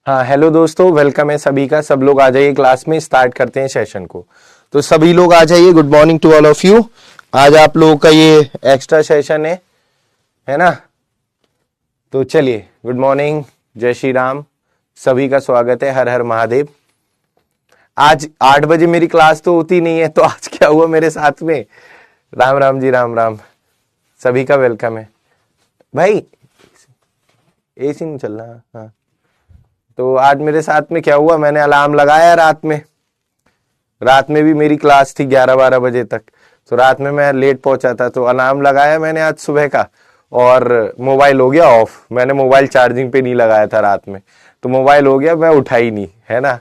हाँ हेलो दोस्तों, वेलकम है सभी का। सब लोग आ जाइए, क्लास में स्टार्ट करते हैं सेशन को। तो सभी लोग आ जाइए। Good morning to all of you. आज आप लोगों का ये एक्स्ट्रा सेशन है ना। तो चलिए, गुड मॉर्निंग, जय श्री राम, सभी का स्वागत है। हर हर महादेव। आज 8 बजे मेरी क्लास तो होती नहीं है, तो आज क्या हुआ मेरे साथ में। राम राम जी, राम राम, सभी का वेलकम है भाई। एसी नहीं चल रहा। हाँ, तो आज मेरे साथ में क्या हुआ, मैंने अलार्म लगाया रात में भी मेरी क्लास थी 11-12 बजे तक। तो रात में मैं लेट पहुंचा था, तो अलार्म लगाया मैंने आज सुबह का, और मोबाइल हो गया ऑफ। मैंने मोबाइल चार्जिंग पे नहीं लगाया था रात में, तो मोबाइल हो गया, मैं उठा ही नहीं, है ना।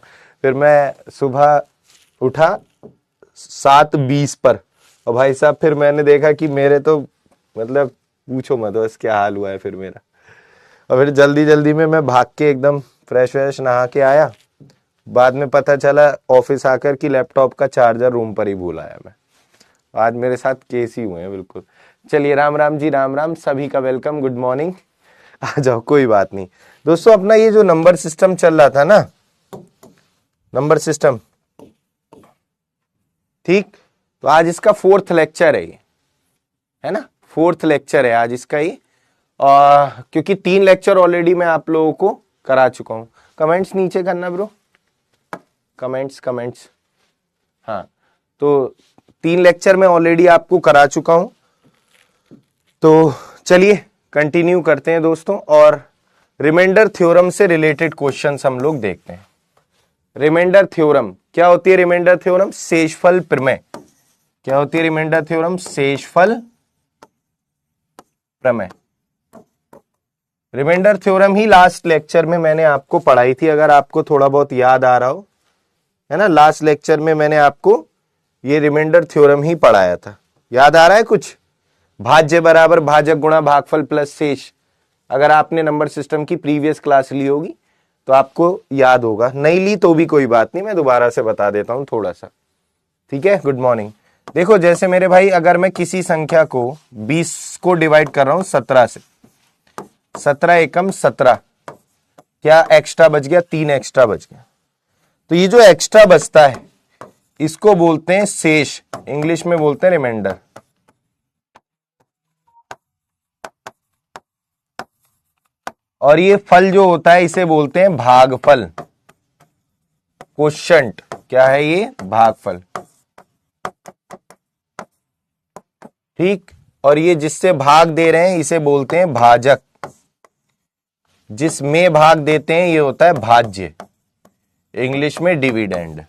फिर मैं सुबह उठा 7:20 पर, और भाई साहब फिर मैंने देखा कि मेरे तो मतलब पूछो मत बस क्या हाल हुआ है फिर मेरा। और फिर जल्दी जल्दी में मैं भाग के एकदम फ्रेश व्रेश नहा के आया। बाद में पता चला ऑफिस आकर कि लैपटॉप का चार्जर रूम पर ही भूल आया मैं। आज मेरे साथ केस ही हुए हैं बिल्कुल। चलिए, राम राम जी, राम राम, सभी का वेलकम, गुड मॉर्निंग। आ जाओ, कोई बात नहीं दोस्तों। अपना ये जो नंबर सिस्टम चल रहा था ना, नंबर सिस्टम, ठीक, तो आज इसका 4th लेक्चर है ये, है ना। 4th लेक्चर है आज इसका ही। क्योंकि 3 लेक्चर ऑलरेडी मैं आप लोगों को करा चुका हूं। कमेंट्स नीचे करना ब्रो, कमेंट्स। हाँ, तो 3 लेक्चर में ऑलरेडी आपको करा चुका हूं। तो चलिए कंटिन्यू करते हैं दोस्तों, और रिमाइंडर थ्योरम से रिलेटेड क्वेश्चंस हम लोग देखते हैं। रिमाइंडर थ्योरम क्या होती है? रिमाइंडर थ्योरम शेषफल प्रमेय। क्या होती है रिमाइंडर थ्योरम? शेषफल प्रमेय। रिमाइंडर थ्योरम ही लास्ट लेक्चर में मैंने आपको पढ़ाई थी, अगर आपको थोड़ा बहुत याद आ रहा हो, है ना। लास्ट लेक्चर में मैंने आपको ये रिमाइंडर थ्योरम ही पढ़ाया था। याद आ रहा है कुछ? भाज्य बराबर भाजक गुणा भागफल प्लस शेष। अगर आपने नंबर सिस्टम की प्रीवियस क्लास ली होगी तो आपको याद होगा, नहीं ली तो भी कोई बात नहीं, मैं दोबारा से बता देता हूं थोड़ा सा, ठीक है। Good morning. देखो, जैसे मेरे भाई, अगर मैं किसी संख्या को 20 को डिवाइड कर रहा हूं 17 से, 17 एकम 17, क्या एक्स्ट्रा बच गया? 3 एक्स्ट्रा बच गया। तो ये जो एक्स्ट्रा बचता है इसको बोलते हैं शेष, इंग्लिश में बोलते हैं रिमाइंडर। और ये फल जो होता है इसे बोलते हैं भागफल, क्वोशंट। क्या है ये? भागफल, ठीक। और ये जिससे भाग दे रहे हैं इसे बोलते हैं भाजक, जिसमें भाग देते हैं ये होता है भाज्य, इंग्लिश में डिविडेंड।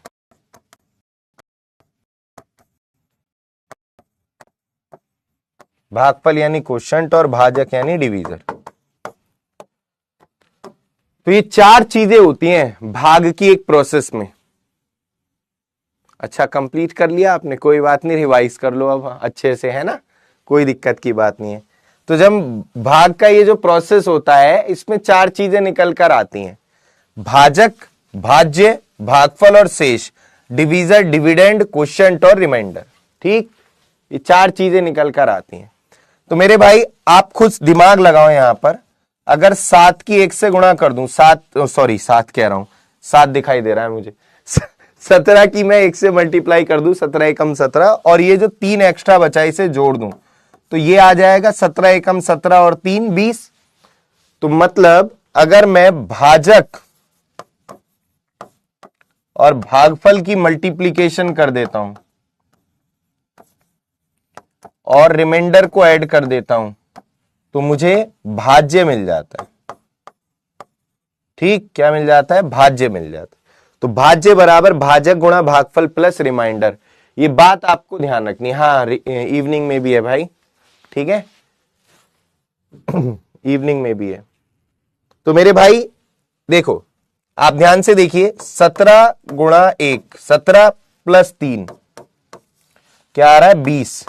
भागफल यानी क्वोशंट और भाजक यानी डिवीजर। तो ये 4 चीजें होती हैं भाग की एक प्रोसेस में। अच्छा, कंप्लीट कर लिया आपने? कोई बात नहीं, रिवाइज कर लो अब अच्छे से, है ना, कोई दिक्कत की बात नहीं है। तो जब भाग का ये जो प्रोसेस होता है इसमें 4 चीजें निकल कर आती हैं: भाजक, भाज्य, भागफल और शेष, डिवीजर, डिविडेंड, क्वोशंट और रिमाइंडर, ठीक। ये 4 चीजें निकल कर आती हैं। तो मेरे भाई आप खुद दिमाग लगाओ यहां पर। अगर 7 की 1 से गुणा कर दूं, 7 कह रहा हूं, 7 दिखाई दे रहा है मुझे। 17 की मैं 1 से मल्टीप्लाई कर दूं, 17 एकम 17, और ये जो 3 एक्स्ट्रा बचा इसे जोड़ दूं, तो ये आ जाएगा 17 एकम 17 और 3 20। तो मतलब अगर मैं भाजक और भागफल की मल्टीप्लीकेशन कर देता हूं और रिमाइंडर को ऐड कर देता हूं तो मुझे भाज्य मिल जाता है, ठीक। क्या मिल जाता है? भाज्य मिल जाता है। तो भाज्य बराबर भाजक गुणा भागफल प्लस रिमाइंडर। ये बात आपको ध्यान रखनी है। हाँ, इवनिंग में भी है भाई, ठीक है। इवनिंग में भी है। तो मेरे भाई देखो, आप ध्यान से देखिए, 17 गुणा 1, 17 प्लस 3 क्या आ रहा है? 20।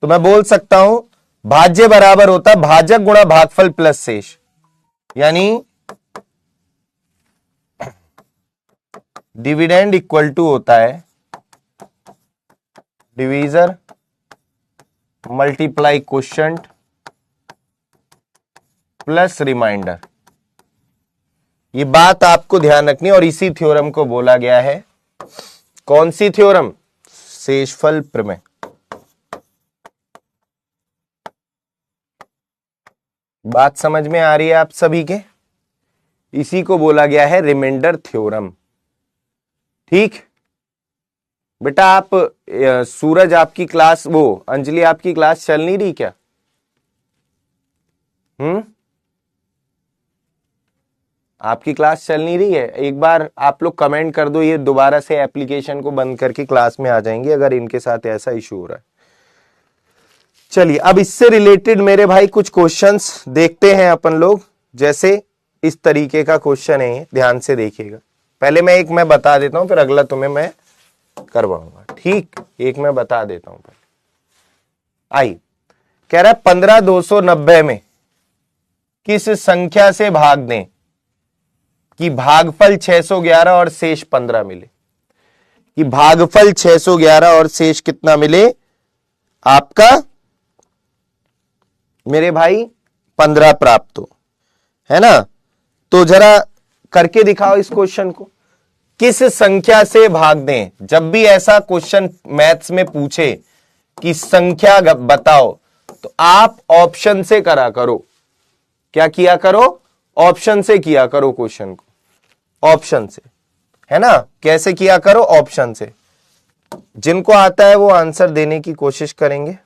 तो मैं बोल सकता हूं भाज्य बराबर होता है भाजक गुणा भागफल प्लस शेष, यानी डिविडेंड इक्वल टू होता है divisor multiply quotient plus remainder. ये बात आपको ध्यान रखनी है और इसी थ्योरम को बोला गया है, कौन सी थ्योरम? शेषफल प्रमेय। बात समझ में आ रही है आप सभी के? इसी को बोला गया है रिमाइंडर थ्योरम। ठीक बेटा, आप सूरज आपकी क्लास, वो अंजलि आपकी क्लास चल नहीं रही क्या? आपकी क्लास चल नहीं रही है? एक बार आप लोग कमेंट कर दो, ये दोबारा से एप्लीकेशन को बंद करके क्लास में आ जाएंगे अगर इनके साथ ऐसा इशू हो रहा है। चलिए, अब इससे रिलेटेड मेरे भाई कुछ क्वेश्चंस देखते हैं अपन लोग। जैसे इस तरीके का क्वेश्चन है, ध्यान से देखिएगा। पहले मैं बता देता हूं, फिर अगला तुम्हें मैं करवाऊंगा। ठीक, एक मैं बता देता हूं पहले। आई कह रहा है 15,290 में किस संख्या से भाग दें कि भागफल 611 और शेष 15 मिले? कि भागफल 611 और शेष कितना मिले आपका मेरे भाई? 15 प्राप्त हो, है ना? तो जरा करके दिखाओ इस क्वेश्चन को। किस संख्या से भाग दें? जब भी ऐसा क्वेश्चन मैथ्स में पूछे कि संख्या बताओ, तो आप ऑप्शन से करा करो। क्या किया करो? ऑप्शन से किया करो क्वेश्चन को, ऑप्शन से, है ना? कैसे किया करो? ऑप्शन से। जिनको आता है वो आंसर देने की कोशिश करेंगे,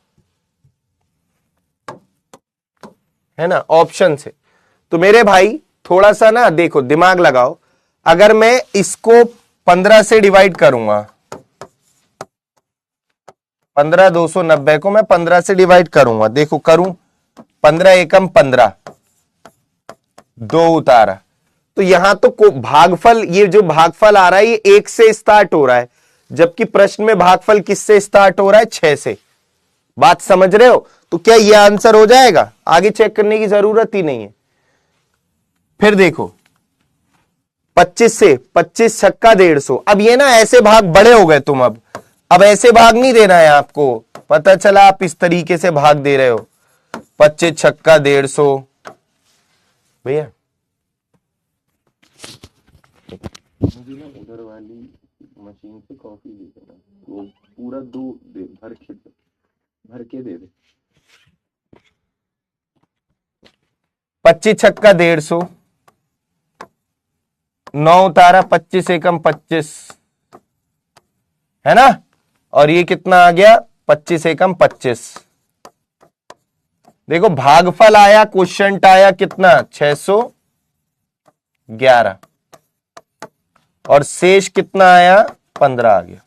है ना? ऑप्शन से। तो मेरे भाई थोड़ा सा ना देखो, दिमाग लगाओ। अगर मैं इसको 15 से डिवाइड करूंगा, 15,290 को मैं 15 से डिवाइड करूंगा, देखो करूं, 15 एकम 15, 2 उतारा, तो यहां तो भागफल, ये जो भागफल आ रहा है ये 1 से स्टार्ट हो रहा है, जबकि प्रश्न में भागफल किससे स्टार्ट हो रहा है? 6 से। बात समझ रहे हो? तो क्या ये आंसर हो जाएगा? आगे चेक करने की जरूरत ही नहीं है। फिर देखो 25 से, 25 छक्का 150। अब ये ना ऐसे भाग बड़े हो गए तुम, अब ऐसे भाग नहीं देना है आपको। पता चला आप इस तरीके से भाग दे रहे हो, 25 छक्का 150। भैया मुझे ना उधर वाली मशीन से कॉफी दे देना, वो पूरा दूध भर के दे दे। 25 छक्का 150, 9 उतारा, 25 एकम 25, है ना? और ये कितना आ गया? 25 एकम 25। देखो भागफल आया, क्वोशिएंट आया कितना? 611, और शेष कितना आया? 15 आ गया।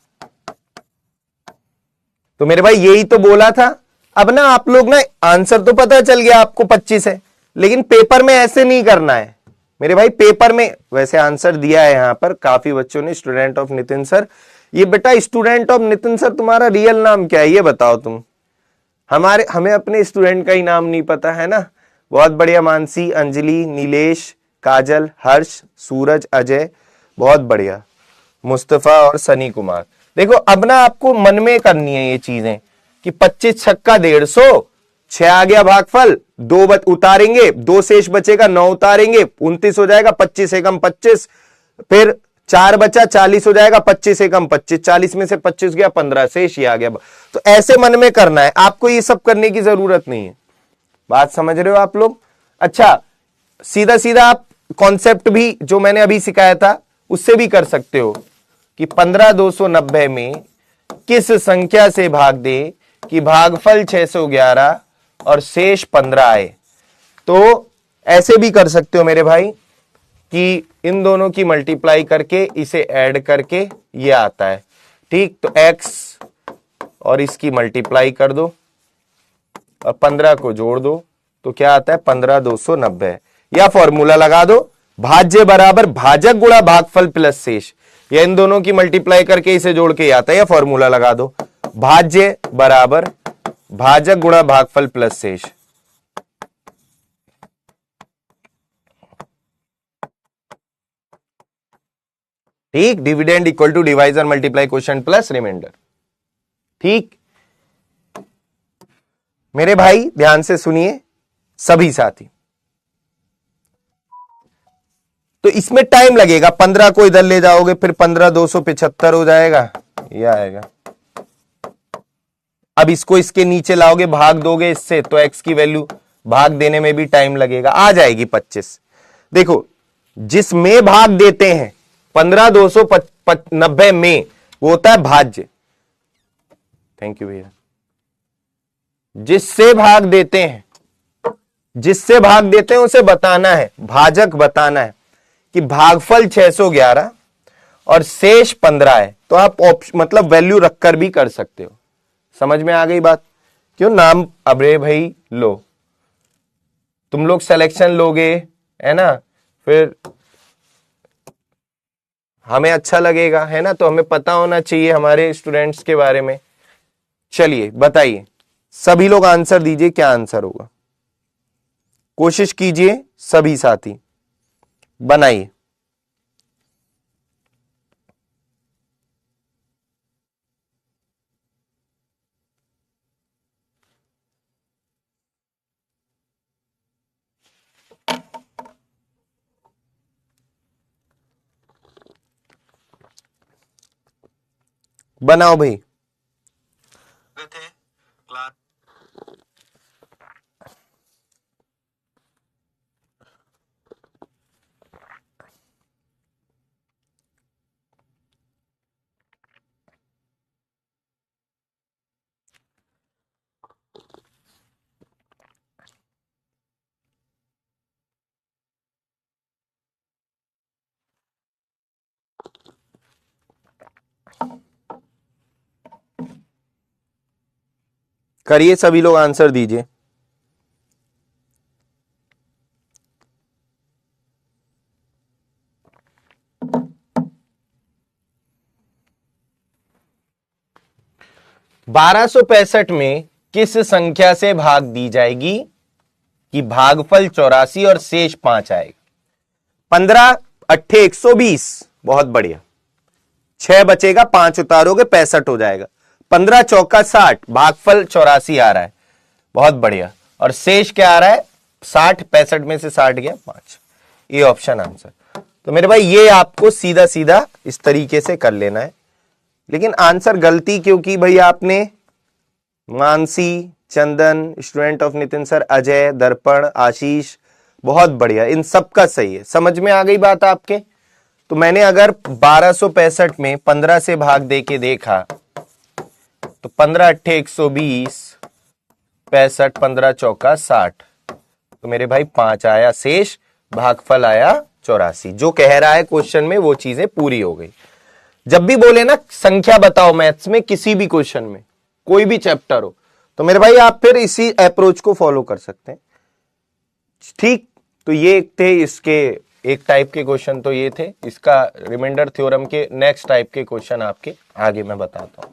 तो मेरे भाई यही तो बोला था। अब ना आप लोग ना, आंसर तो पता चल गया आपको 25 है, लेकिन पेपर में ऐसे नहीं करना है मेरे भाई। पेपर में वैसे आंसर दिया है यहां पर काफी बच्चों ने, स्टूडेंट ऑफ नितिन सर। ये बेटा स्टूडेंट ऑफ नितिन सर तुम्हारा रियल नाम क्या है ये बताओ तुम? हमें अपने स्टूडेंट का ही नाम नहीं पता, है ना? बहुत बढ़िया। मानसी, अंजलि, नीलेश, काजल, हर्ष, सूरज, अजय, बहुत बढ़िया। मुस्तफा और सनी कुमार। देखो अब ना आपको मन में करनी है ये चीजें कि 25 छक्का 150, 6 आ गया भागफल, 2 उतारेंगे, 2 शेष बचेगा, 9 उतारेंगे, 29 हो जाएगा, 25 एकम 25, फिर 4 बचा, 40 हो जाएगा, 25 एकम 25, 40 में से 25 गया, 15 शेष ही आ गया। तो ऐसे मन में करना है आपको, ये सब करने की जरूरत नहीं है। बात समझ रहे हो आप लोग? अच्छा, सीधा सीधा आप कॉन्सेप्ट भी जो मैंने अभी सिखाया था उससे भी कर सकते हो कि 15,290 में किस संख्या से भाग दे कि भागफल 611 और शेष 15 आए। तो ऐसे भी कर सकते हो मेरे भाई कि इन दोनों की मल्टीप्लाई करके इसे ऐड करके ये आता है। ठीक, तो x और इसकी मल्टीप्लाई कर दो और 15 को जोड़ दो, तो क्या आता है? 15,290। या फॉर्मूला लगा दो, भाज्य बराबर भाजक गुणा भागफल प्लस शेष, या इन दोनों की मल्टीप्लाई करके इसे जोड़ के आता है। या फॉर्मूला लगा दो, भाज्य बराबर भाजक गुणा भागफल प्लस शेष। ठीक, dividend equal to divisor multiply quotient plus remainder. ठीक मेरे भाई ध्यान से सुनिए सभी साथी। तो इसमें टाइम लगेगा, 15 को इधर ले जाओगे फिर 15 275 हो जाएगा, ये आएगा। अब इसको इसके नीचे लाओगे, भाग दोगे इससे, तो x की वैल्यू भाग देने में भी टाइम लगेगा, आ जाएगी 25। देखो जिसमें भाग देते हैं 15 290 में, वो होता है भाज्य। थैंक यू भैया। जिससे भाग देते हैं, जिससे भाग देते हैं उसे बताना है, भाजक बताना है कि भागफल 611 और शेष 15 है, तो आप मतलब वैल्यू रखकर भी कर सकते हो। समझ में आ गई बात? क्यों नाम, अबरे भाई लो, तुम लोग सिलेक्शन लोगे है ना, फिर हमें अच्छा लगेगा है ना, तो हमें पता होना चाहिए हमारे स्टूडेंट्स के बारे में। चलिए बताइए, सभी लोग आंसर दीजिए, क्या आंसर होगा, कोशिश कीजिए सभी साथी बनाइए। बनाओ भाई। क्लास 'करिए सभी लोग आंसर दीजिए। ₹1265 में किस संख्या से भाग दी जाएगी कि भागफल 84 और शेष 5 आएगा? 15 अट्ठे 120, बहुत बढ़िया। 6 बचेगा, 5 उतारोगे 65 हो जाएगा। 15 चौका 60, भागफल 84 आ रहा है, बहुत बढ़िया। और शेष क्या आ रहा है? 60, 65 में से 60 गया 5, ये ऑप्शन आंसर। तो मेरे भाई ये आपको सीधा सीधा इस तरीके से कर लेना है। लेकिन आंसर गलती क्यों की भाई आपने? Mansi, Chandan, student of Nitin sir, Ajay, Darpan, Ashish, बहुत बढ़िया, इन सब का सही है। समझ में आ गई बात आपके? तो मैंने अगर 1265 में 15 से भाग दे के देखा तो 15 अट्ठे 120, 65, 15 चौका 60, तो मेरे भाई 5 आया शेष, भागफल आया 84। जो कह रहा है क्वेश्चन में वो चीजें पूरी हो गई। जब भी बोले ना संख्या बताओ मैथ्स में, किसी भी क्वेश्चन में, कोई भी चैप्टर हो, तो मेरे भाई आप फिर इसी अप्रोच को फॉलो कर सकते हैं। ठीक, तो ये थे इसके एक टाइप के क्वेश्चन, तो ये थे इसका रिमाइंडर थ्योरम के नेक्स्ट टाइप के क्वेश्चन आपके आगे मैं बताता हूं।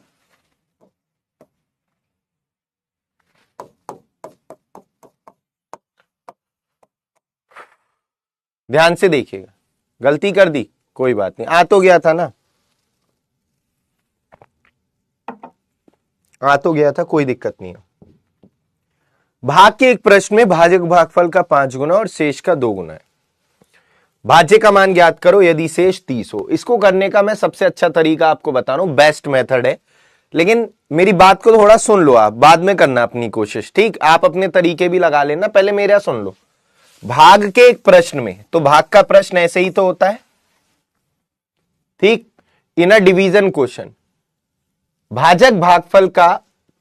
ध्यान से देखिएगा, गलती कर दी कोई बात नहीं, आ तो गया था ना, आ तो गया था, कोई दिक्कत नहीं है। भाग के एक प्रश्न में भाजक भागफल का 5 गुना और शेष का 2 गुना है। भाज्य का मान ज्ञात करो यदि शेष 30 हो। इसको करने का मैं सबसे अच्छा तरीका आपको बता रहा हूं, बेस्ट मेथड है, लेकिन मेरी बात को थोड़ा सुन लो, आप बाद में करना अपनी कोशिश, ठीक? आप अपने तरीके भी लगा लेना, पहले मेरा सुन लो। भाग के एक प्रश्न में, तो भाग का प्रश्न ऐसे ही तो होता है, ठीक? इन अ डिवीजन क्वेश्चन भाजक भागफल का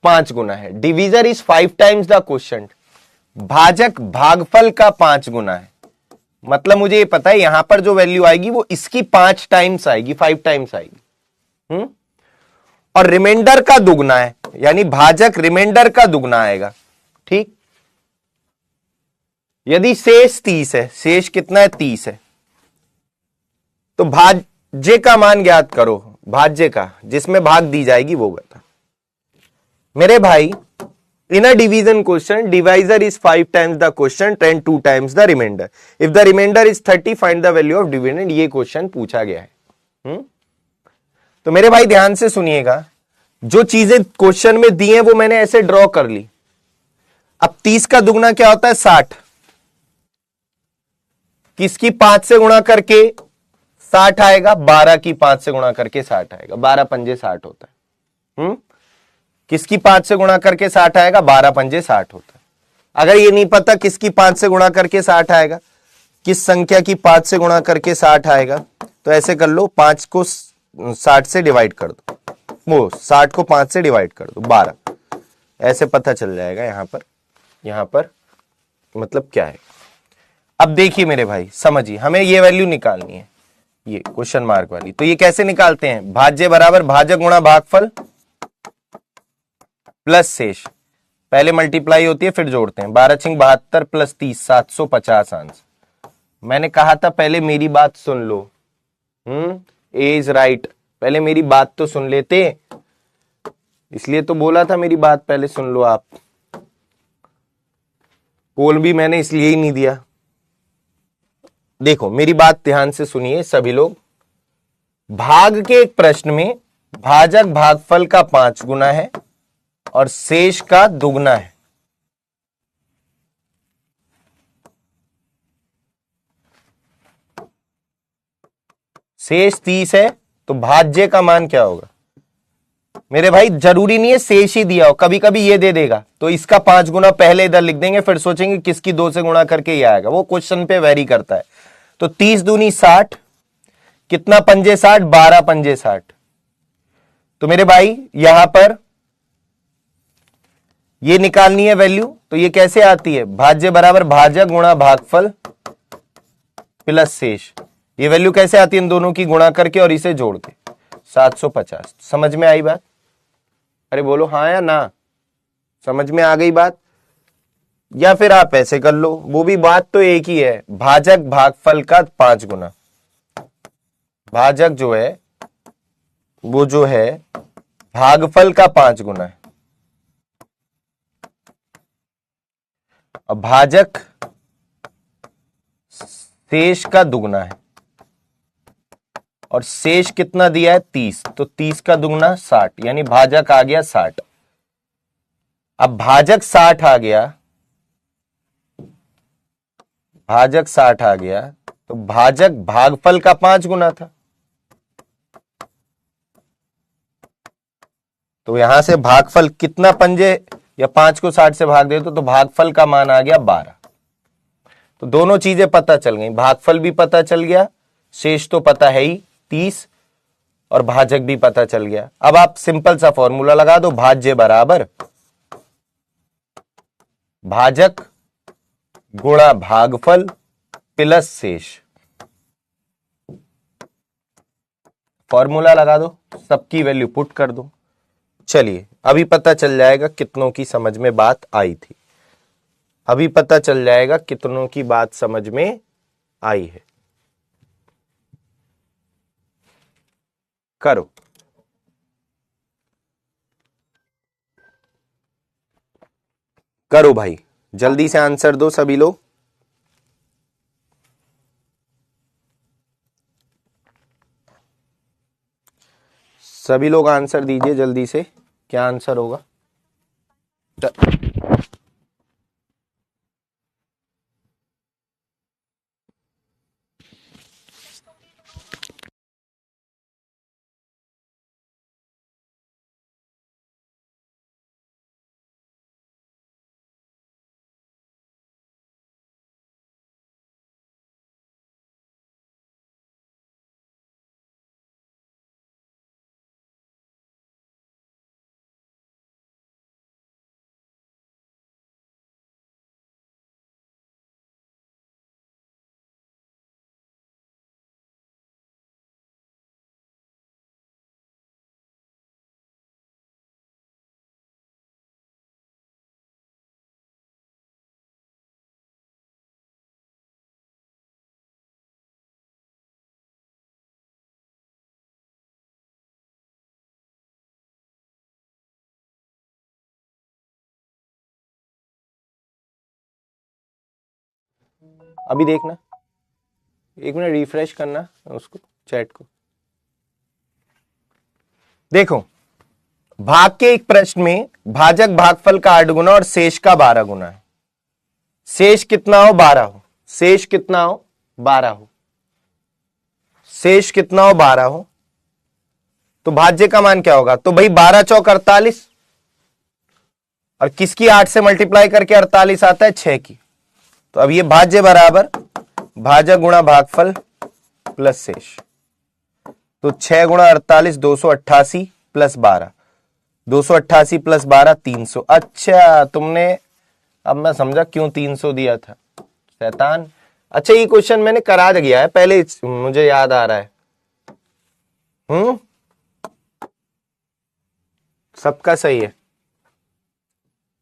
5 गुना है, divisor is 5 times the question, भाजक भागफल का 5 गुना है, मतलब मुझे ये पता है यहां पर जो वैल्यू आएगी वो इसकी 5 टाइम्स आएगी, 5 टाइम्स आएगी। और रिमाइंडर का दुगना है, यानी भाजक रिमाइंडर का दुगना आएगा, ठीक? यदि शेष 30 है, शेष कितना है? 30 है, तो भाज्य का मान ज्ञात करो, भाज्य का जिसमें भाग दी जाएगी वो बता। मेरे भाई in a division question divisor is 5 times the quotient and 2 times the remainder, if the remainder is 30 find the value of dividend, ये क्वेश्चन पूछा गया है। तो मेरे भाई ध्यान से सुनिएगा, जो चीजें क्वेश्चन में दी हैं वो मैंने ऐसे ड्रॉ कर ली। अब 30 का दुगना क्या होता है? 60, किसकी 5 से गुणा करके 60 आएगा? 12 की 5 से गुणा करके 60 आएगा। 12 पंजे 60 होता है। किसकी 5 से गुणा करके 60 आएगा? 12 पंजे 60 होता है। अगर ये नहीं पता किसकी 5 से गुणा करके 60 आएगा, किस संख्या की 5 से गुणा करके 60 आएगा, तो ऐसे कर लो, 5 को 60 से डिवाइड कर दो, वो 60 को 5 से डिवाइड कर दो 12, ऐसे पता चल जाएगा यहां पर मतलब क्या है। अब देखिए मेरे भाई, समझिए, हमें ये वैल्यू निकालनी है, ये क्वेश्चन मार्क वाली। तो ये कैसे निकालते हैं? भाज्य बराबर भाजक गुणा भागफल प्लस शेष। पहले मल्टीप्लाई होती है फिर जोड़ते हैं। 12 छिंग 72 प्लस 30 750 आंसर। मैंने कहा था पहले मेरी बात सुन लो। ए इज राइट। पहले मेरी बात तो सुन लेते, इसलिए तो बोला था मेरी बात पहले सुन लो आप। पोल भी मैंने इसलिए ही नहीं दिया। देखो मेरी बात ध्यान से सुनिए सभी लोग। भाग के एक प्रश्न में भाजक भागफल का 5 गुना है और शेष का दुगना है। शेष 30 है तो भाज्य का मान क्या होगा? मेरे भाई जरूरी नहीं है शेष ही दिया हो, कभी कभी ये दे देगा तो इसका 5 गुना पहले इधर लिख देंगे, फिर सोचेंगे किसकी 2 से गुणा करके ये आएगा। वो क्वेश्चन पे वेरी करता है। तो 30 दूनी 60, कितना पंजे 60? 12 पंजे 60। तो मेरे भाई यहां पर ये निकालनी है वैल्यू, तो ये कैसे आती है? भाज्य बराबर भाजक गुणा भागफल प्लस शेष। ये वैल्यू कैसे आती है? इन दोनों की गुणा करके और इसे जोड़ के 750। समझ में आई बात? अरे बोलो हाँ या ना। समझ में आ गई बात? या फिर आप ऐसे कर लो, वो भी बात तो एक ही है। भाजक भागफल का 5 गुना। भाजक जो है वो जो है भागफल का 5 गुना है। अब भाजक शेष का दुगना है और शेष कितना दिया है? 30। तो 30 का दुगना 60, यानी भाजक आ गया 60। अब भाजक 60 आ गया, भाजक 60 आ गया तो भाजक भागफल का 5 गुना था। तो यहां से भागफल कितना पंजे, या 5 को 60 से भाग दे तो भागफल का मान आ गया 12। तो दोनों चीजें पता चल गई, भागफल भी पता चल गया, शेष तो पता है ही 30, और भाजक भी पता चल गया। अब आप सिंपल सा फॉर्मूला लगा दो, भाज्य बराबर भाजक गुणा भागफल प्लस शेष। फॉर्मूला लगा दो, सबकी वैल्यू पुट कर दो। चलिए अभी पता चल जाएगा कितनों की समझ में बात आई थी। अभी पता चल जाएगा कितनों की बात समझ में आई है। करो। करो भाई, जल्दी से आंसर दो सभी लोग। सभी लोग आंसर दीजिए जल्दी से, क्या आंसर होगा? अभी देखना, एक मिनट रिफ्रेश करना उसको, चैट को। देखो भाग के एक प्रश्न में भाजक भागफल का 8 गुना और शेष का 12 गुना है। शेष कितना हो? 12 हो। शेष कितना हो? 12 हो, शेष कितना हो 12 हो, तो भाज्य का मान क्या होगा? तो भाई 12 चौक 48, और किसकी 8 से मल्टीप्लाई करके 48 आता है? 6 की। तो अब ये भाज्य बराबर भाजक गुणा भागफल प्लस शेष। तो 6 गुणा 48 288 प्लस 12, 288 प्लस 12 300। अच्छा तुमने, अब मैं समझा क्यों 300 दिया था, शैतान। अच्छा ये क्वेश्चन मैंने करा दिया है पहले, मुझे याद आ रहा है। सबका सही है?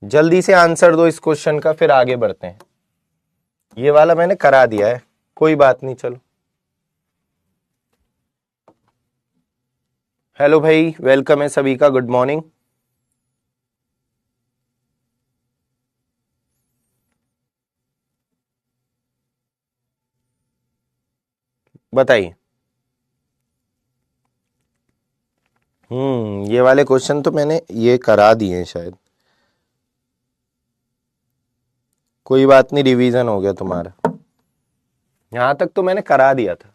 जल्दी से आंसर दो इस क्वेश्चन का, फिर आगे बढ़ते हैं। ये वाला मैंने करा दिया है, कोई बात नहीं, चलो। हेलो भाई, वेलकम है सभी का, गुड मॉर्निंग। बताइए। ये वाले क्वेश्चन तो मैंने ये करा दिए हैं शायद, कोई बात नहीं, रिवीजन हो गया तुम्हारा। यहां तक तो मैंने करा दिया था।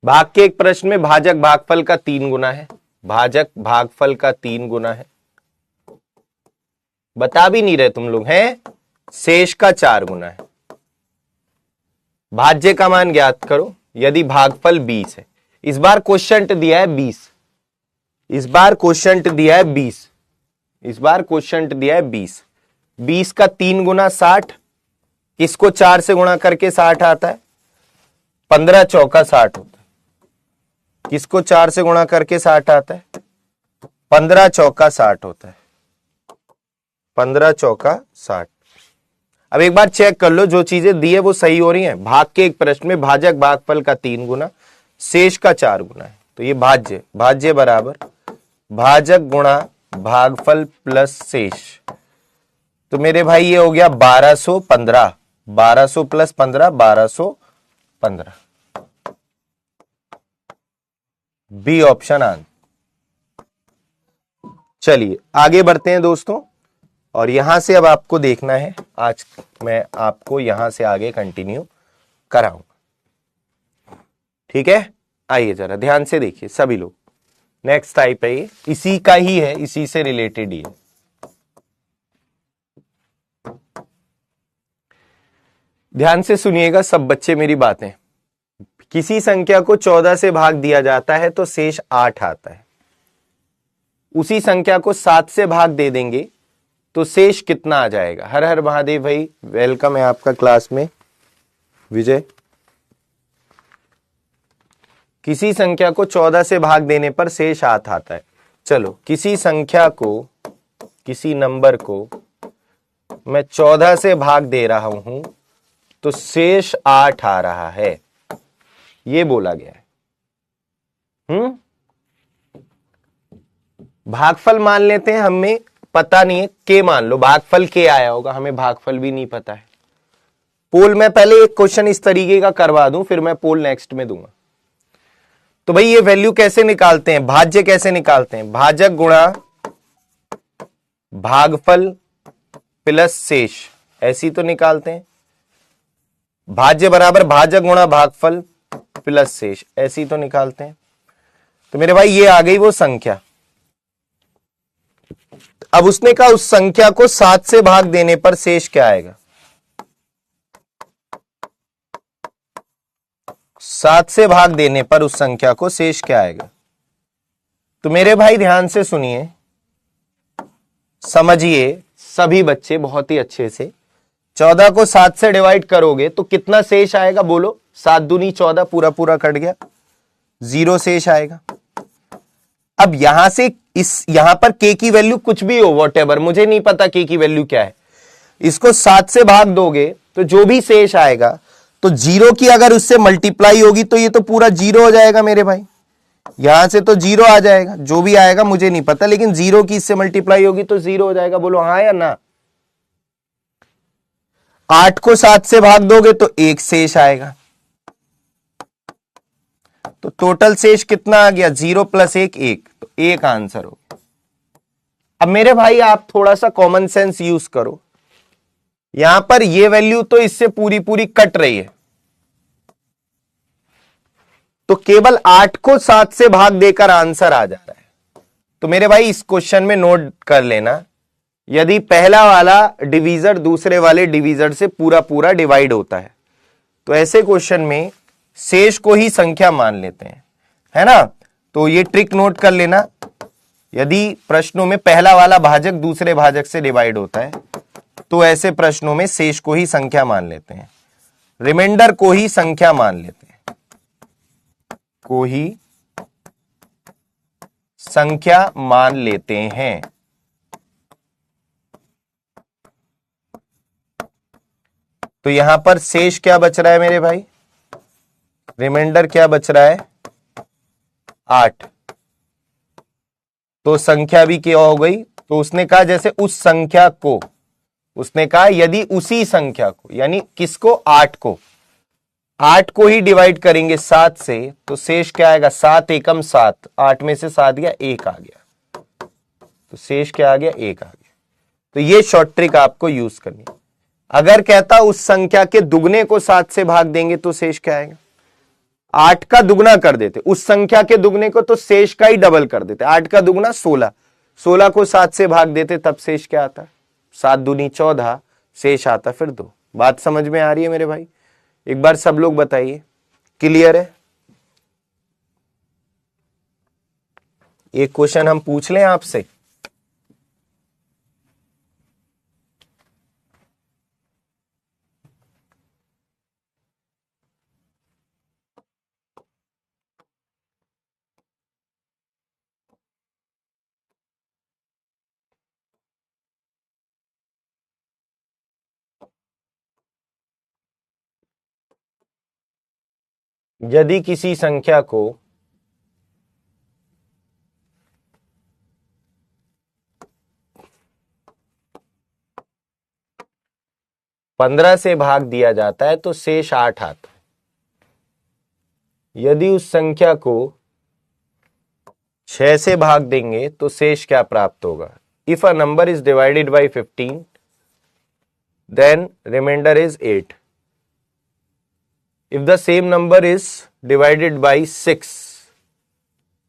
भाग के एक प्रश्न में भाजक भागफल का 3 गुना है, भाजक भागफल का 3 गुना है, बता भी नहीं रहे तुम लोग हैं, शेष का 4 गुना है। भाज्य का मान ज्ञात करो यदि भागफल 20 है। इस बार क्वेश्चन दिया है 20, इस बार क्वेश्चन दिया है 20, इस बार क्वेश्चन दिया है 20। 20 का 3 गुना 60, किसको 4 से गुणा करके 60 आता है? 15 चौका 60 होता है। किसको 4 से गुणा करके 60 आता है? 15 चौका 60 होता है, 15 चौका 60। अब एक बार चेक कर लो, जो चीजें दी है वो सही हो रही हैं। भाग के एक प्रश्न में भाजक भागफल का 3 गुना, शेष का 4 गुना है, तो ये भाज्य, भाज्य बराबर भाजक गुणा भागफल प्लस शेष। तो मेरे भाई ये हो गया 1215, 1200 प्लस 15 1215, बी ऑप्शन आंसर। चलिए आगे बढ़ते हैं दोस्तों, और यहां से अब आपको देखना है, आज मैं आपको यहां से आगे कंटिन्यू कराऊंगा, ठीक है? आइए जरा ध्यान से देखिए सभी लोग, नेक्स्ट टाइप है ये, इसी का ही है, इसी से रिलेटेड ही है। ध्यान से सुनिएगा सब बच्चे मेरी बातें। किसी संख्या को 14 से भाग दिया जाता है तो शेष 8 आता है, उसी संख्या को 7 से भाग दे देंगे तो शेष कितना आ जाएगा? हर हर महादेव भाई, वेलकम है आपका क्लास में। विजय, किसी संख्या को 14 से भाग देने पर शेष 8 आता है। चलो किसी संख्या को, किसी नंबर को मैं 14 से भाग दे रहा हूं तो शेष 8 आ रहा है, ये बोला गया है। भागफल मान लेते हैं, हमें पता नहीं है, के मान लो, भागफल के आया होगा, हमें भागफल भी नहीं पता है। पोल में पहले एक क्वेश्चन इस तरीके का करवा दूं, फिर मैं पोल नेक्स्ट में दूंगा। तो भाई ये वैल्यू कैसे निकालते हैं, भाज्य कैसे निकालते हैं? भाजक गुणा भागफल प्लस शेष, ऐसी तो निकालते हैं। भाज्य बराबर भाजक गुणा भागफल प्लस शेष, ऐसी तो निकालते हैं। तो मेरे भाई ये आ गई वो संख्या। अब उसने कहा उस संख्या को 7 से भाग देने पर शेष क्या आएगा? 7 से भाग देने पर उस संख्या को शेष क्या आएगा? तो मेरे भाई ध्यान से सुनिए, समझिए सभी बच्चे बहुत ही अच्छे से। 14 को 7 से डिवाइड करोगे तो कितना शेष आएगा? बोलो। 7 दूनी 14, पूरा पूरा कट गया, 0 शेष आएगा। अब यहां से यहां पर के की वैल्यू कुछ भी हो, वॉटएवर, मुझे नहीं पता के की वैल्यू क्या है, इसको 7 से भाग दोगे तो जो भी शेष आएगा, तो 0 की अगर उससे मल्टीप्लाई होगी तो ये तो पूरा 0 हो जाएगा मेरे भाई। यहां से तो 0 आ जाएगा, जो भी आएगा मुझे नहीं पता, लेकिन 0 की इससे मल्टीप्लाई होगी तो 0 हो जाएगा। बोलो हाँ या ना। 8 को 7 से भाग दोगे तो 1 शेष आएगा, तो टोटल शेष कितना आ गया? 0 प्लस 1 1, तो 1 आंसर हो। अब मेरे भाई आप थोड़ा सा कॉमन सेंस यूज करो, यहां पर ये वैल्यू तो इससे पूरी पूरी कट रही है, तो केवल 8 को 7 से भाग देकर आंसर आ जा रहा है। तो मेरे भाई इस क्वेश्चन में नोट कर लेना, यदि पहला वाला डिवीजर दूसरे वाले डिवीजर से पूरा पूरा डिवाइड होता है तो ऐसे क्वेश्चन में शेष को ही संख्या मान लेते हैं, है ना। तो ये ट्रिक नोट कर लेना, यदि प्रश्नों में पहला वाला भाजक दूसरे भाजक से डिवाइड होता है तो ऐसे प्रश्नों में शेष को ही संख्या मान लेते हैं, रिमाइंडर को ही संख्या मान लेते हैं, को ही संख्या मान लेते हैं। तो यहां पर शेष क्या बच रहा है मेरे भाई, रिमाइंडर क्या बच रहा है 8, तो संख्या भी क्या हो गई। तो उसने कहा जैसे उस संख्या को, उसने कहा यदि उसी संख्या को, यानी किसको 8 को, 8 को ही डिवाइड करेंगे 7 से तो शेष क्या आएगा 7 एकम 7, 8 में से 7 गया 1 आ गया, तो शेष क्या आ गया 1 आ गया। तो ये शॉर्ट ट्रिक आपको यूज करनी है। अगर कहता उस संख्या के दुगने को 7 से भाग देंगे तो शेष क्या आएगा, 8 का दुगना कर देते, उस संख्या के दुगने को तो शेष का ही डबल कर देते, 8 का दुगना 16, 16 को 7 से भाग देते तब शेष क्या आता, 7 दूनी 14, शेष आता फिर 2। बात समझ में आ रही है मेरे भाई, एक बार सब लोग बताइए, क्लियर है। एक क्वेश्चन हम पूछ लें आपसे, यदि किसी संख्या को 15 से भाग दिया जाता है तो शेष 8 आता है, यदि उस संख्या को 6 से भाग देंगे तो शेष क्या प्राप्त होगा। If a number is divided by 15 then remainder is 8, if the same number is divided by 6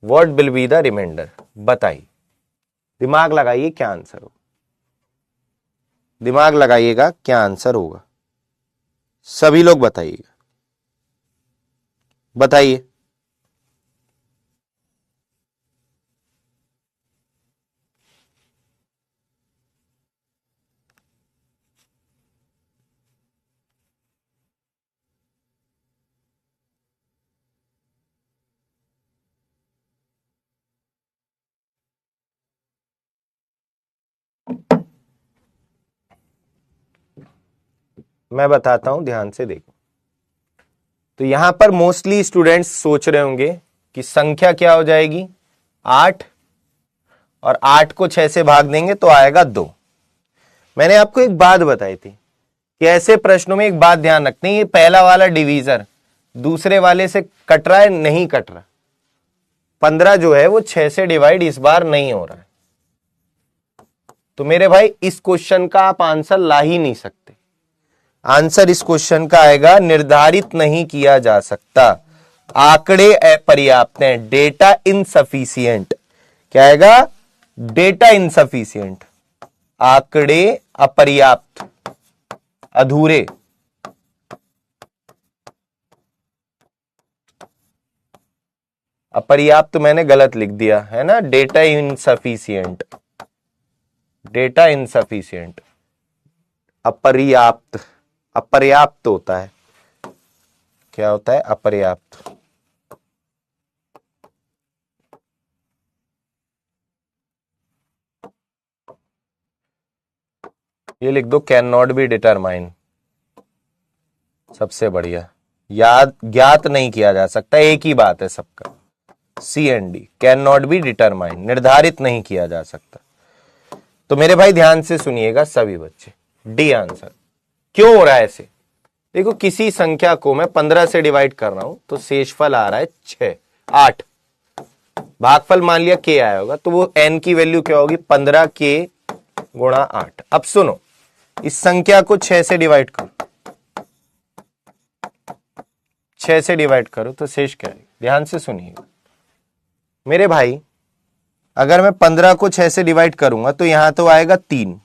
what will be the remainder। बताइए, दिमाग लगाइए क्या आंसर होगा, दिमाग लगाइएगा क्या आंसर होगा, सभी लोग बताइएगा, बताइए। मैं बताता हूं, ध्यान से देखो। तो यहां पर मोस्टली स्टूडेंट्स सोच रहे होंगे कि संख्या क्या हो जाएगी 8, और 8 को 6 से भाग देंगे तो आएगा 2। मैंने आपको एक बात बताई थी कि ऐसे प्रश्नों में एक बात ध्यान रखते हैं, ये पहला वाला डिवीजर दूसरे वाले से कट रहा है नहीं कट रहा, 15 जो है वो 6 से डिवाइड इस बार नहीं हो रहा है, तो मेरे भाई इस क्वेश्चन का आप आंसर ला ही नहीं सकते। आंसर इस क्वेश्चन का आएगा निर्धारित नहीं किया जा सकता, आंकड़े अपर्याप्त हैं, डेटा इनसफिशिएंट। क्या आएगा, डेटा इनसफिशिएंट, आंकड़े अपर्याप्त, अधूरे। अपर्याप्त मैंने गलत लिख दिया है ना, डेटा इनसफिशिएंट, डेटा इनसफिशिएंट, अपर्याप्त, अपर्याप्त होता है, क्या होता है अपर्याप्त। ये लिख दो कैन नॉट बी डिटरमाइन, सबसे बढ़िया, याद ज्ञात नहीं किया जा सकता, एक ही बात है सबका, C and D, can not be determine, निर्धारित नहीं किया जा सकता। तो मेरे भाई ध्यान से सुनिएगा सभी बच्चे, डी आंसर। क्यों हो रहा है ऐसे, देखो किसी संख्या को मैं 15 से डिवाइड कर रहा हूं तो शेषफल आ रहा है 6, 8, भागफल मान लिया k आया होगा, तो वो n की वैल्यू क्या होगी 15k गुणा 8। अब सुनो, इस संख्या को 6 से डिवाइड करो, 6 से डिवाइड करो तो शेष क्या आएगा? ध्यान से सुनिएगा मेरे भाई, अगर मैं 15 को 6 से डिवाइड करूंगा तो यहां तो आएगा 3,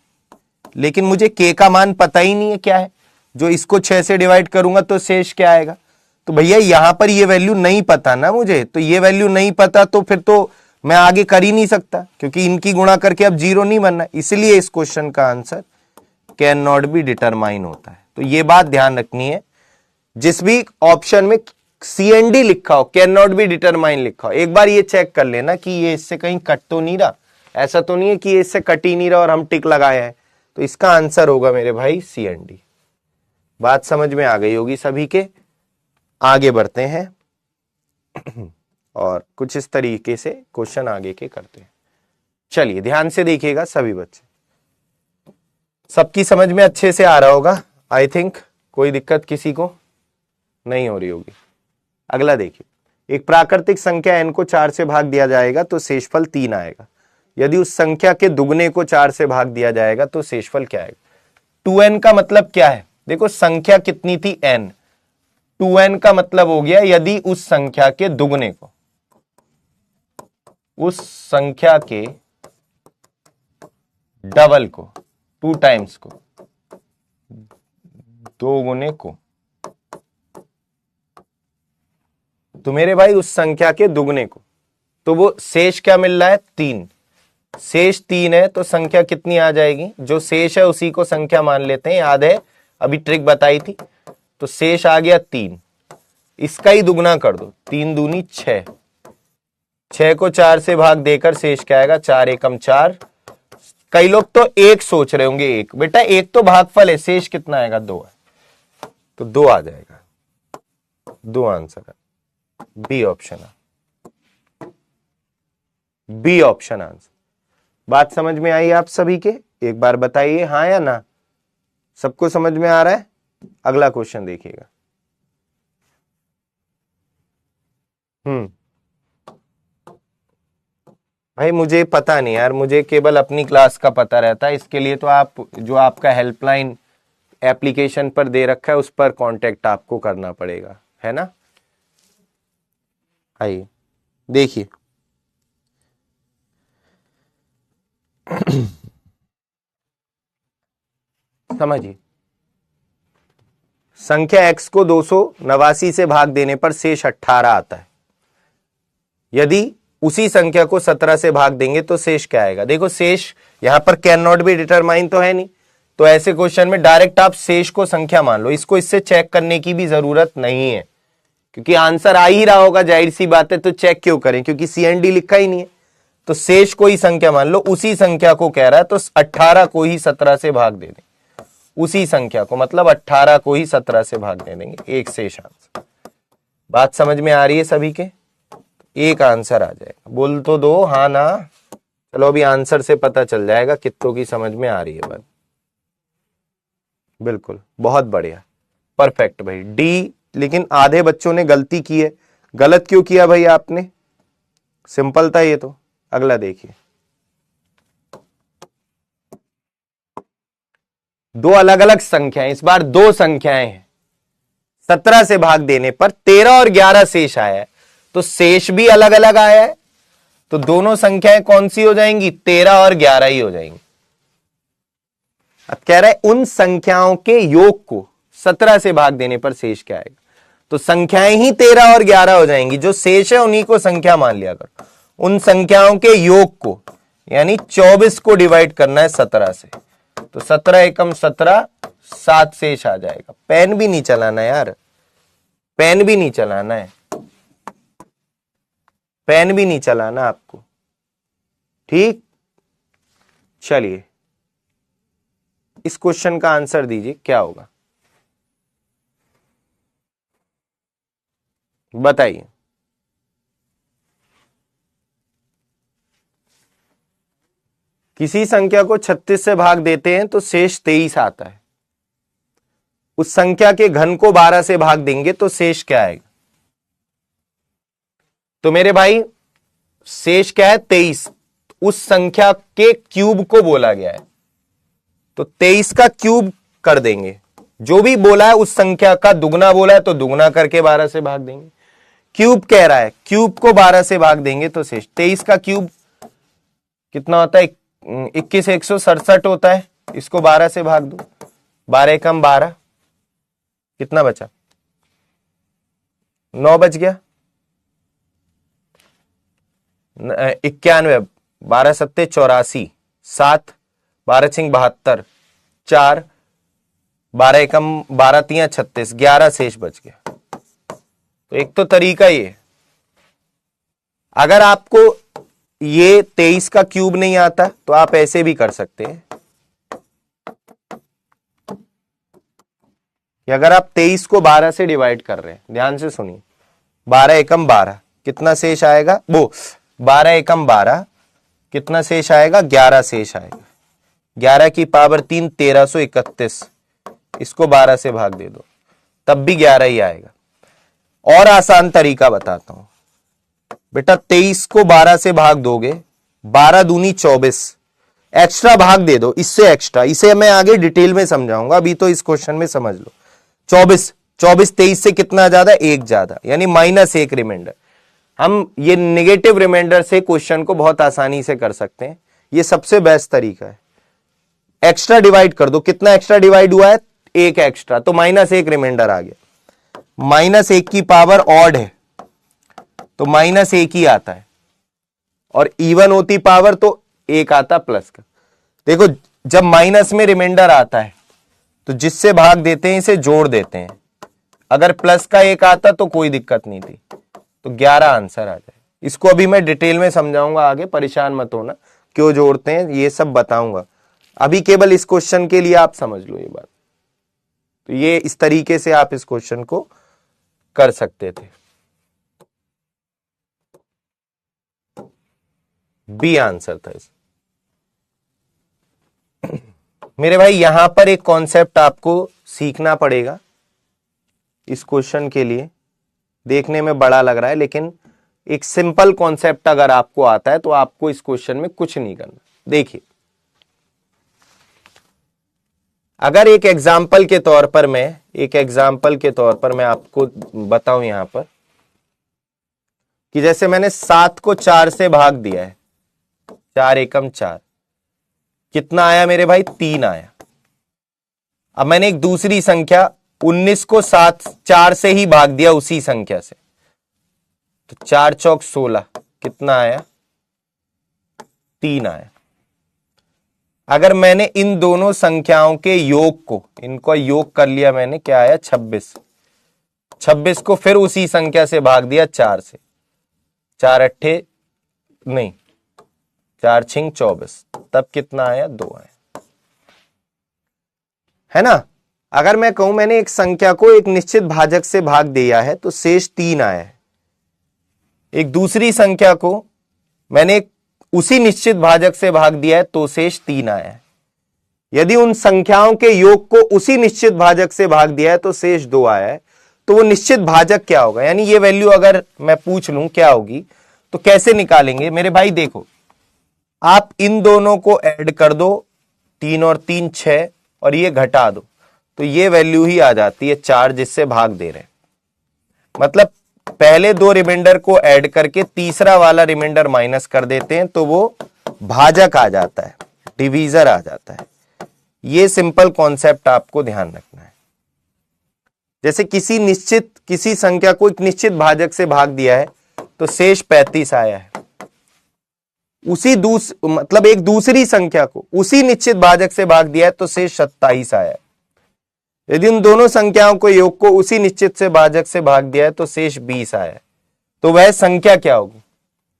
लेकिन मुझे k का मान पता ही नहीं है क्या है। जो इसको 6 से डिवाइड करूंगा तो शेष क्या आएगा? तो भैया यहां पर ये वैल्यू नहीं पता ना मुझे, तो ये वैल्यू नहीं पता तो फिर तो मैं आगे कर ही नहीं सकता, क्योंकि इनकी गुणा करके अब 0 नहीं बनना। इसलिए इस क्वेश्चन का answer can not be determine होता है। तो ये बात ध्यान रखनी है, जिस भी ऑप्शन में CND लिखा हो, कैन नॉट बी डिटरमाइन लिखा हो, एक बार ये चेक कर लेना कि ये इससे कहीं कट तो नहीं रहा। ऐसा तो नहीं है कि ये इससे कट ही नहीं रहा और हम टिक लगाए हैं। तो इसका आंसर होगा मेरे भाई CND। बात समझ में आ गई होगी सभी के। आगे बढ़ते हैं और कुछ इस तरीके से क्वेश्चन आगे के करते हैं। चलिए ध्यान से देखिएगा सभी बच्चे, सबकी समझ में अच्छे से आ रहा होगा आई थिंक, कोई दिक्कत किसी को नहीं हो रही होगी। अगला देखिए, एक प्राकृतिक संख्या n को 4 से भाग दिया जाएगा तो शेषफल 3 आएगा। यदि उस संख्या के दुगने को 4 से भाग दिया जाएगा तो शेषफल क्या आएगा? 2n का मतलब क्या है? देखो संख्या कितनी थी n, 2n का मतलब हो गया यदि उस संख्या के दुगने को, उस संख्या के डबल को, 2 टाइम्स को, 2 गुने को, तो मेरे भाई उस संख्या के दुगने को, तो वो शेष क्या मिल रहा है? 3। शेष 3 है तो संख्या कितनी आ जाएगी? जो शेष है उसी को संख्या मान लेते हैं, याद है अभी ट्रिक बताई थी। तो शेष आ गया 3, इसका ही दुगना कर दो, 3 दूनी 6, 6 को 4 से भाग देकर शेष क्या आएगा? 4 एकम 4। कई लोग तो 1 सोच रहे होंगे, 1 बेटा 1 तो भागफल है, शेष कितना आएगा? 2 है, तो 2 आ जाएगा, 2 आंसर है, बी ऑप्शन है, बी ऑप्शन आंसर। बात समझ में आई आप सभी के? एक बार बताइए हाँ या ना, सबको समझ में आ रहा है? अगला क्वेश्चन देखिएगा। भाई मुझे पता नहीं यार, मुझे केवल अपनी क्लास का पता रहता है, इसके लिए तो आप जो आपका हेल्पलाइन एप्लीकेशन पर दे रखा है उस पर कांटेक्ट आपको करना पड़ेगा, है ना। आइए देखिए, समझिए, संख्या x को 289 से भाग देने पर शेष 18 आता है। यदि उसी संख्या को 17 से भाग देंगे तो शेष क्या आएगा? देखो शेष यहां पर कैन नॉट बी डिटरमाइन तो है नहीं, तो ऐसे क्वेश्चन में डायरेक्ट आप शेष को संख्या मान लो, इसको इससे चेक करने की भी जरूरत नहीं है, क्योंकि आंसर आ ही रहा होगा, जाहिर सी बात है, तो चेक क्यों करें, क्योंकि CND लिखा ही नहीं है। तो शेष को ही संख्या मान लो, उसी संख्या को कह रहा है, तो 18 को ही 17 से भाग दे दें, उसी संख्या को, मतलब 18 को ही 17 से भाग दे देंगे, एक शेष आंसर। बात समझ में आ रही है सभी के? एक आंसर आ जाएगा, बोल तो दो हाँ ना। चलो अभी आंसर से पता चल जाएगा कितनों की समझ में आ रही है बात। बिल्कुल, बहुत बढ़िया, परफेक्ट भाई, डी। लेकिन आधे बच्चों ने गलती की है। गलत क्यों किया भाई आपने? सिंपल था ये तो। अगला देखिए, दो अलग अलग संख्याएं, इस बार 2 संख्याएं हैं, 17 से भाग देने पर 13 और 11 शेष आया है, तो शेष भी अलग अलग आया है, तो दोनों संख्याएं कौन सी हो जाएंगी? 13 और 11 ही हो जाएंगी। अब कह रहा है उन संख्याओं के योग को 17 से भाग देने पर शेष क्या आएगा? तो संख्याएं ही 13 और 11 हो जाएंगी, जो शेष है उन्हीं को संख्या मान लिया करो। उन संख्याओं के योग को, यानी 24 को डिवाइड करना है 17 से, तो 17 एकम 17, 7 शेष आ जाएगा। पेन भी नहीं चलाना यार, पेन भी नहीं चलाना है, पेन भी नहीं चलाना आपको, ठीक। चलिए इस क्वेश्चन का आंसर दीजिए, क्या होगा बताइए। किसी संख्या को 36 से भाग देते हैं तो शेष 23 आता है। उस संख्या के घन को 12 से भाग देंगे तो शेष क्या आएगा? तो मेरे भाई शेष क्या है? 23। उस संख्या के क्यूब को बोला गया है, तो 23 का क्यूब कर देंगे, जो भी बोला है उस संख्या का दुगना बोला है तो दुगना करके 12 से भाग देंगे। क्यूब कह रहा है, क्यूब को 12 से भाग देंगे तो शेष 23 का क्यूब कितना होता है 21,167 होता है, इसको 12 से भाग दो, 12 एकम 12, कितना बचा 9 बच गया, 91, 12 सत्ते 84, 7 12 छिंग 72, 4 12 एकम 12 तिया 36, 11 शेष बच गया। तो एक तो तरीका ये, अगर आपको ये 23 का क्यूब नहीं आता तो आप ऐसे भी कर सकते हैं कि अगर आप 23 को 12 से डिवाइड कर रहे हैं, ध्यान से सुनिए, 12 एकम 12 कितना शेष आएगा, वो 12 एकम 12 कितना शेष आएगा, 11 शेष आएगा, 11 की पावर 3 1331, इसको 12 से भाग दे दो तब भी 11 ही आएगा। और आसान तरीका बताता हूं बेटा, 23 को 12 से भाग दोगे, 12 दूनी 24, एक्स्ट्रा भाग दे दो, इससे एक्स्ट्रा, इसे मैं आगे डिटेल में समझाऊंगा, अभी तो इस क्वेश्चन में समझ लो। 24 23 से कितना ज्यादा, 1 ज्यादा, यानी -1 रिमाइंडर। हम ये नेगेटिव रिमाइंडर से क्वेश्चन को बहुत आसानी से कर सकते हैं, ये सबसे बेस्ट तरीका है। एक्स्ट्रा डिवाइड कर दो, कितना एक्स्ट्रा डिवाइड हुआ है, 1 एक्स्ट्रा, तो -1 रिमाइंडर आ गया। -1 की पावर ऑड है तो -1 ही आता है, और इवन होती पावर तो 1 आता प्लस का। देखो जब माइनस में रिमाइंडर आता है तो जिससे भाग देते हैं इसे जोड़ देते हैं, अगर प्लस का 1 आता तो कोई दिक्कत नहीं थी, तो 11 आंसर आ जाए। इसको अभी मैं डिटेल में समझाऊंगा आगे, परेशान मत होना, क्यों जोड़ते हैं ये सब बताऊंगा, अभी केवल इस क्वेश्चन के लिए आप समझ लो ये बात। तो ये इस तरीके से आप इस क्वेश्चन को कर सकते थे। बी आंसर था इस। मेरे भाई यहां पर एक कॉन्सेप्ट आपको सीखना पड़ेगा इस क्वेश्चन के लिए, देखने में बड़ा लग रहा है लेकिन एक सिंपल कॉन्सेप्ट अगर आपको आता है तो आपको इस क्वेश्चन में कुछ नहीं करना। देखिए अगर एक एग्जाम्पल के तौर पर मैं आपको बताऊं यहां पर कि जैसे मैंने 7 को 4 से भाग दिया है, 4 एकम 4, कितना आया मेरे भाई, 3 आया। अब मैंने एक दूसरी संख्या 19 को 4 से ही भाग दिया उसी संख्या से, तो 4 चौक 16, कितना आया, 3 आया। अगर मैंने इन दोनों संख्याओं के योग को, इनको योग कर लिया मैंने, क्या आया, 26 को फिर उसी संख्या से भाग दिया 4 से, 4 अट्ठे नहीं 4 छिंग 24, तब कितना आया, 2 आया, है ना। अगर मैं कहूं मैंने एक संख्या को एक निश्चित भाजक से भाग दिया है तो शेष 3 आया है। एक दूसरी संख्या को मैंने उसी निश्चित भाजक से भाग दिया है तो शेष 3 आया है। यदि उन संख्याओं के योग को उसी निश्चित भाजक से भाग दिया है तो शेष 2 आया है, तो वो निश्चित भाजक क्या होगा, यानी ये वैल्यू अगर मैं पूछ लूं क्या होगी तो कैसे निकालेंगे मेरे भाई। देखो आप इन दोनों को ऐड कर दो, 3 और 3 6, और ये घटा दो तो ये वैल्यू ही आ जाती है 4 जिससे भाग दे रहे हैं। मतलब पहले 2 रिमाइंडर को ऐड करके तीसरा वाला रिमाइंडर माइनस कर देते हैं तो वो भाजक आ जाता है, डिवीजर आ जाता है। ये सिंपल कॉन्सेप्ट आपको ध्यान रखना है। जैसे किसी संख्या को एक निश्चित भाजक से भाग दिया है तो शेष 35 आया है, मतलब एक दूसरी संख्या को उसी निश्चित भाजक से भाग दिया है तो शेष 27 आया है। यदि उन दोनों संख्याओं को योग को उसी निश्चित से भाजक से भाग दिया है तो शेष 20 आया है। तो वह संख्या क्या होगी,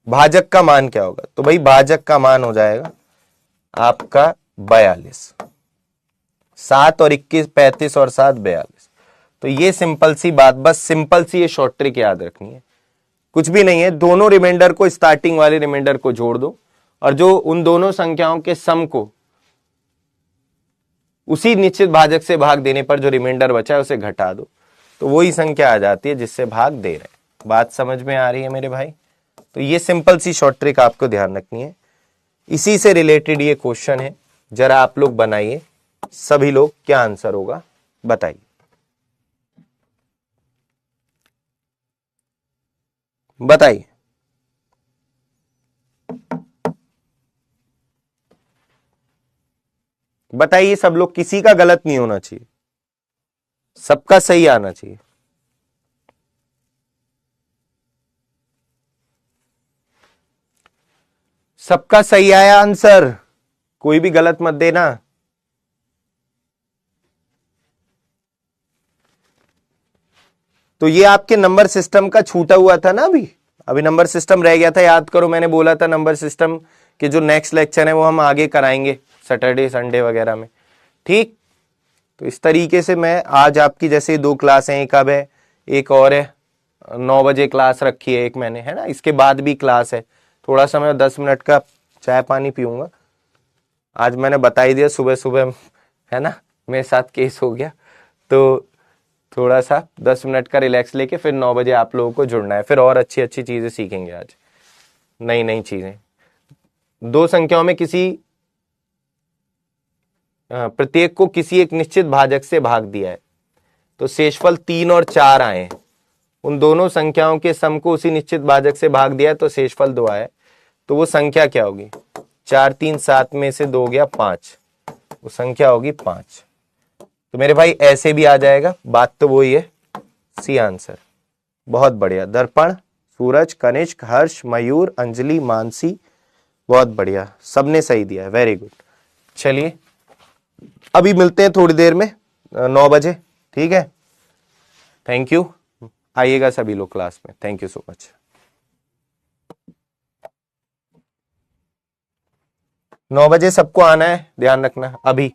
भाजक का मान क्या होगा, तो भाई भाजक का मान हो जाएगा आपका 42। 7 और 21 35 और 7 42। तो ये सिंपल सी बात, बस सिंपल सी ये शॉर्ट ट्रिक याद रखनी है, कुछ भी नहीं है। दोनों रिमाइंडर को, स्टार्टिंग वाले रिमाइंडर को जोड़ दो और जो उन दोनों संख्याओं के सम को उसी निश्चित भाजक से भाग देने पर जो रिमाइंडर बचा है उसे घटा दो तो वही संख्या आ जाती है जिससे भाग दे रहे हैं। बात समझ में आ रही है मेरे भाई। तो ये सिंपल सी शॉर्ट ट्रिक आपको ध्यान रखनी है, इसी से रिलेटेड ये क्वेश्चन है, जरा आप लोग बनाइए सभी लोग क्या आंसर होगा बताइए। बताइए बताइए सब लोग, किसी का गलत नहीं होना चाहिए, सबका सही आना चाहिए। सबका सही आया आंसर, कोई भी गलत मत देना। तो ये आपके नंबर सिस्टम का छूटा हुआ था ना, अभी नंबर सिस्टम रह गया था, याद करो मैंने बोला था नंबर सिस्टम के जो नेक्स्ट लेक्चर है वो हम आगे कराएंगे सैटरडे संडे वगैरह में, ठीक। तो इस तरीके से मैं आज आपकी जैसे 2 क्लास हैं, एक अब है एक और है, 9 बजे क्लास रखी है एक मैंने, है ना, इसके बाद भी क्लास है, थोड़ा सा मैं 10 मिनट का चाय पानी पीऊंगा। आज मैंने बता ही दिया सुबह सुबह, है ना, मेरे साथ केस हो गया, तो थोड़ा सा 10 मिनट का रिलैक्स लेके फिर 9 बजे आप लोगों को जुड़ना है, फिर और अच्छी अच्छी चीजें सीखेंगे आज, नई नई चीजें। 2 संख्याओं में किसी प्रत्येक को किसी एक निश्चित भाजक से भाग दिया है, तो शेषफल 3 और 4 आए, उन दोनों संख्याओं के सम को उसी निश्चित भाजक से भाग दिया है तो शेषफल 2 आए, तो वो संख्या क्या होगी? 4 3 7 में से 2 गया 5, वो संख्या होगी 5। तो मेरे भाई ऐसे भी आ जाएगा, बात तो वही है, सी आंसर। बहुत बढ़िया, दर्पण, सूरज, कनिष्क, हर्ष, मयूर, अंजलि, मानसी, बहुत बढ़िया, सबने सही दिया है, वेरी गुड। चलिए अभी मिलते हैं थोड़ी देर में 9 बजे, ठीक है। थैंक यू, आइएगा सभी लोग क्लास में, थैंक यू सो मच। 9 बजे सबको आना है, ध्यान रखना अभी।